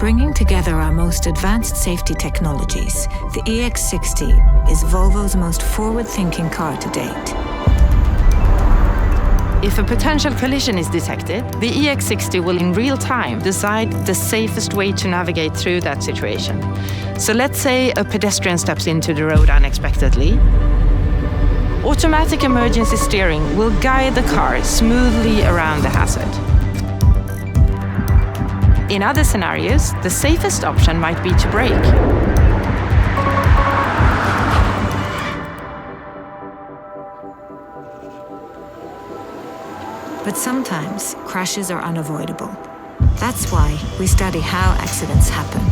Bringing together our most advanced safety technologies, the EX60 is Volvo's most forward-thinking car to date. If a potential collision is detected, the EX60 will in real time decide the safest way to navigate through that situation. So let's say a pedestrian steps into the road unexpectedly. Automatic emergency steering will guide the car smoothly around the hazard. In other scenarios, the safest option might be to brake. But sometimes, crashes are unavoidable. That's why we study how accidents happen.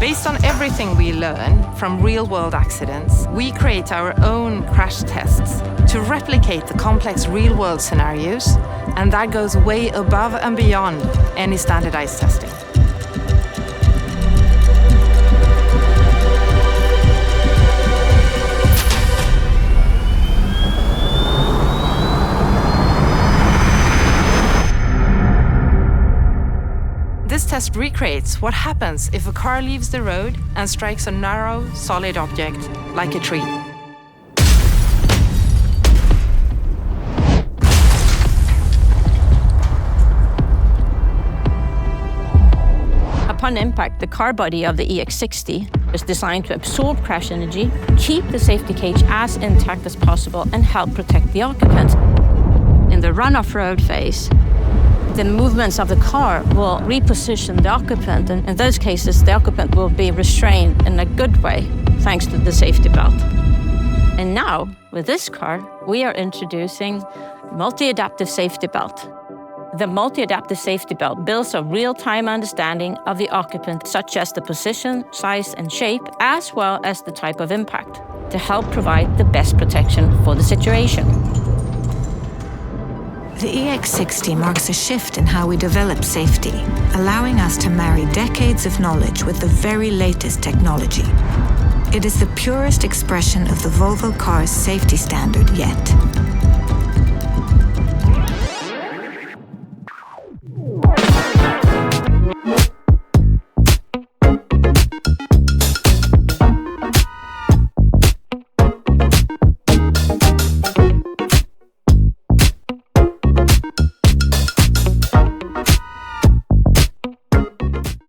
Based on everything we learn from real-world accidents, we create our own crash tests to replicate the complex real-world scenarios, and that goes way above and beyond any standardized testing. This test recreates what happens if a car leaves the road and strikes a narrow, solid object like a tree. Upon impact, the car body of the EX60 is designed to absorb crash energy, keep the safety cage as intact as possible, and help protect the occupant. In the run-off-road phase, the movements of the car will reposition the occupant, and in those cases, the occupant will be restrained in a good way, thanks to the safety belt. And now, with this car, we are introducing multi-adaptive safety belt. The multi-adaptive safety belt builds a real-time understanding of the occupant, such as the position, size, and shape, as well as the type of impact, to help provide the best protection for the situation. The EX60 marks a shift in how we develop safety, allowing us to marry decades of knowledge with the very latest technology. It is the purest expression of the Volvo car's safety standard yet.